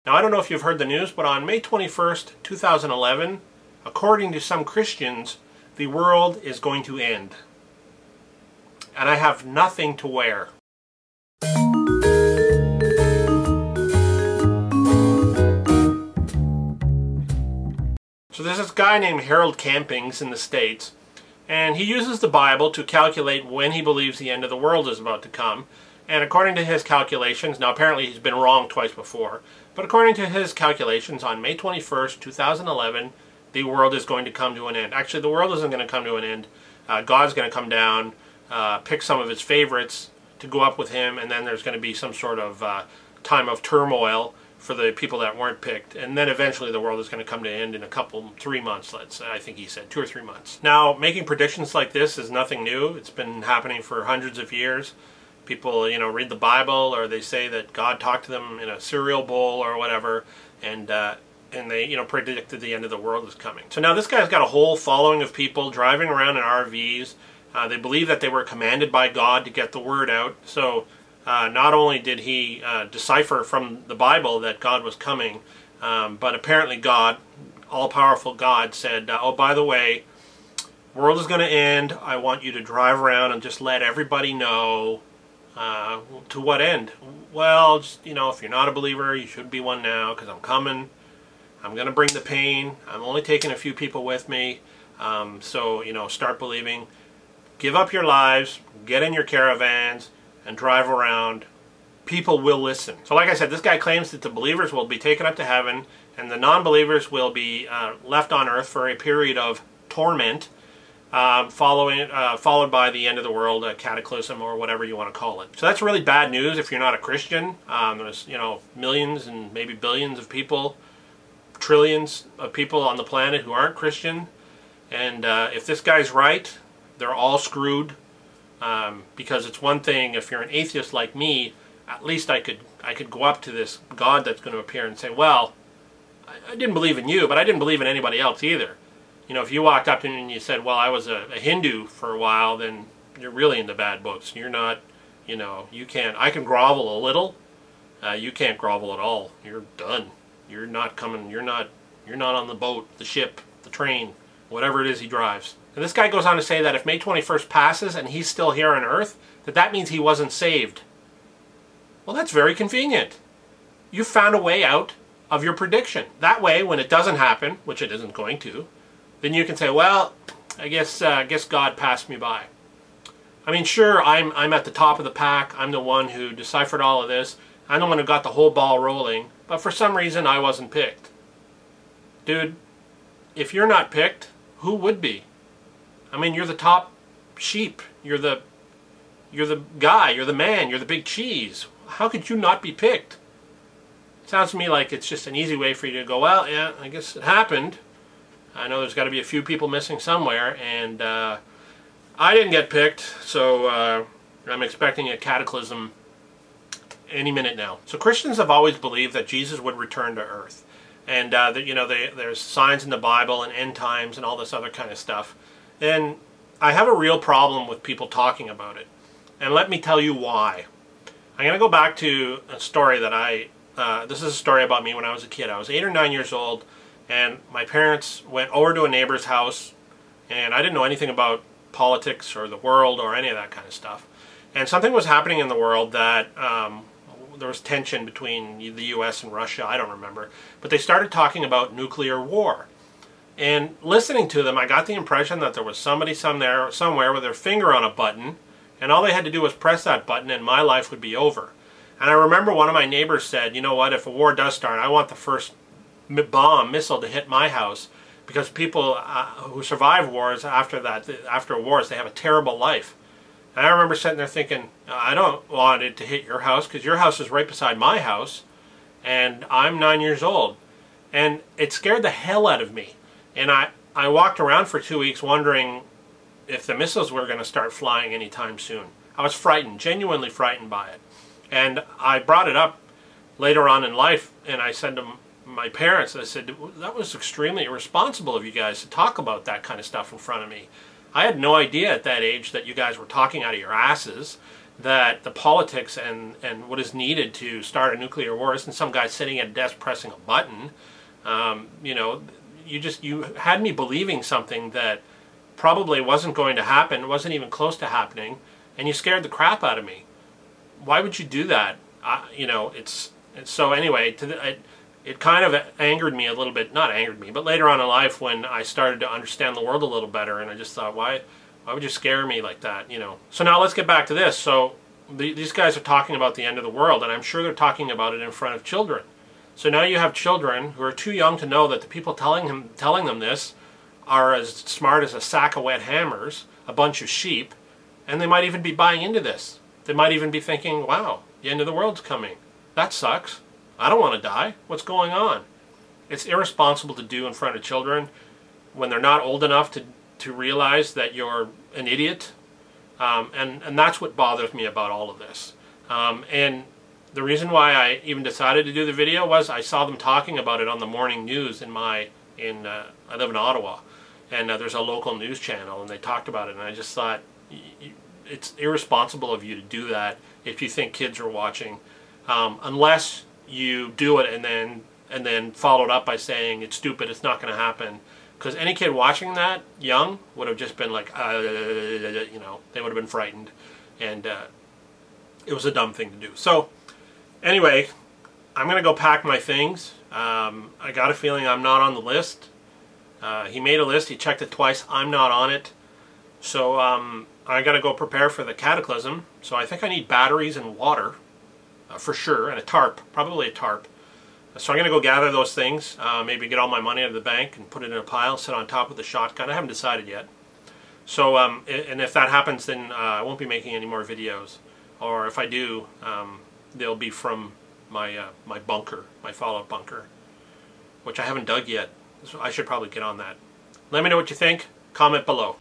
Now, I don't know if you've heard the news, but on May 21st, 2011, according to some Christians, the world is going to end. And I have nothing to wear. So there's this guy named Harold Campings in the States, and he uses the Bible to calculate when he believes the end of the world is about to come. And according to his calculations, now apparently he's been wrong twice before, but according to his calculations, on May 21st, 2011, the world is going to come to an end. Actually, the world isn't going to come to an end. God's going to come down, pick some of his favorites to go up with him, and then there's going to be some sort of time of turmoil for the people that weren't picked, and then eventually the world is going to come to an end in 3 months, let's say. I think he said 2 or 3 months. Now, making predictions like this is nothing new. It's been happening for hundreds of years. People, read the Bible, or they say that God talked to them in a cereal bowl or whatever, and they, predicted the end of the world is coming. So now this guy's got a whole following of people driving around in RVs. They believe that they were commanded by God to get the word out. So not only did he decipher from the Bible that God was coming, but apparently God, all-powerful God, said, oh, by the way, world is going to end. I want you to drive around and just let everybody know. To what end? Well, just, if you're not a believer, you should be one now, because I'm coming. I'm going to bring the pain. I'm only taking a few people with me. So, start believing. Give up your lives, get in your caravans, and drive around. People will listen. So like I said, this guy claims that the believers will be taken up to heaven, and the non-believers will be left on earth for a period of torment, followed by the end of the world, a cataclysm, or whatever you want to call it. So that's really bad news if you're not a Christian. There's millions and maybe billions of people, trillions of people on the planet who aren't Christian, and if this guy's right, they're all screwed. Because it's one thing if you're an atheist like me, at least I could go up to this God that's going to appear and say, well, I didn't believe in you, but I didn't believe in anybody else either. If you walked up to me and you said, well, I was a Hindu for a while, then you're really in the bad books. You're not, you can't. I can grovel a little. You can't grovel at all. You're done. You're not coming. You're not on the boat, the ship, the train, whatever it is he drives. And this guy goes on to say that if May 21st passes and he's still here on Earth, that means he wasn't saved. Well, that's very convenient. You found a way out of your prediction. That way, when it doesn't happen, which it isn't going to, then you can say, well, I guess God passed me by. I mean, sure, I'm at the top of the pack. I'm the one who deciphered all of this. I'm the one who got the whole ball rolling. But for some reason, I wasn't picked. Dude, if you're not picked, who would be? I mean, you're the top sheep. You're the guy. You're the man. You're the big cheese. How could you not be picked? It sounds to me like it's just an easy way for you to go, well, yeah, I guess it happened. I know there's got to be a few people missing somewhere, and I didn't get picked, so I'm expecting a cataclysm any minute now. So Christians have always believed that Jesus would return to Earth, and there's signs in the Bible and end times and all this other kind of stuff. And I have a real problem with people talking about it, and let me tell you why. I'm going to go back to a story that this is a story about me when I was a kid. I was 8 or 9 years old. And my parents went over to a neighbor's house, and I didn't know anything about politics or the world or any of that kind of stuff. And something was happening in the world that there was tension between the U.S. and Russia, I don't remember. But they started talking about nuclear war. And listening to them, I got the impression that there was somebody somewhere with their finger on a button, and all they had to do was press that button and my life would be over. And I remember one of my neighbors said, you know what, if a war does start, I want the first missile to hit my house, because people who survive wars after wars, they have a terrible life. And I remember sitting there thinking, I don't want it to hit your house, because your house is right beside my house, and I'm 9 years old. And it scared the hell out of me. And I walked around for 2 weeks wondering if the missiles were going to start flying anytime soon. I was frightened, genuinely frightened by it. And I brought it up later on in life, and I said to my parents, I said, that was extremely irresponsible of you guys to talk about that kind of stuff in front of me. I had no idea at that age that you guys were talking out of your asses, that the politics and what is needed to start a nuclear war isn't some guy sitting at a desk pressing a button. You know, you had me believing something that probably wasn't going to happen, wasn't even close to happening, and you scared the crap out of me. Why would you do that? You know, it's so anyway. It kind of angered me a little bit. Not angered me, but later on in life when I started to understand the world a little better, and I just thought, why would you scare me like that? You know. So now let's get back to this. So these guys are talking about the end of the world, and I'm sure they're talking about it in front of children. So now you have children who are too young to know that the people telling them this are as smart as a sack of wet hammers, a bunch of sheep, and they might even be buying into this. They might even be thinking, wow, the end of the world's coming. That sucks. I don't want to die. What's going on? It's irresponsible to do in front of children when they're not old enough to realize that you're an idiot. And that's what bothers me about all of this. And the reason why I even decided to do the video was I saw them talking about it on the morning news I live in Ottawa, and there's a local news channel, and they talked about it, and I just thought it's irresponsible of you to do that if you think kids are watching, unless you do it and then follow it up by saying it's stupid, it's not going to happen. Because any kid watching that young would have just been like, you know, they would have been frightened, and it was a dumb thing to do. So anyway, I'm going to go pack my things. I got a feeling I'm not on the list. He made a list, he checked it twice, I'm not on it. So I got to go prepare for the cataclysm. So I think I need batteries and water, for sure, and a tarp, probably a tarp. So I'm going to go gather those things, maybe get all my money out of the bank and put it in a pile, sit on top of the shotgun. I haven't decided yet. So, and if that happens, then I won't be making any more videos. Or if I do, they'll be from my my bunker, my fallout bunker, which I haven't dug yet. So I should probably get on that. Let me know what you think. Comment below.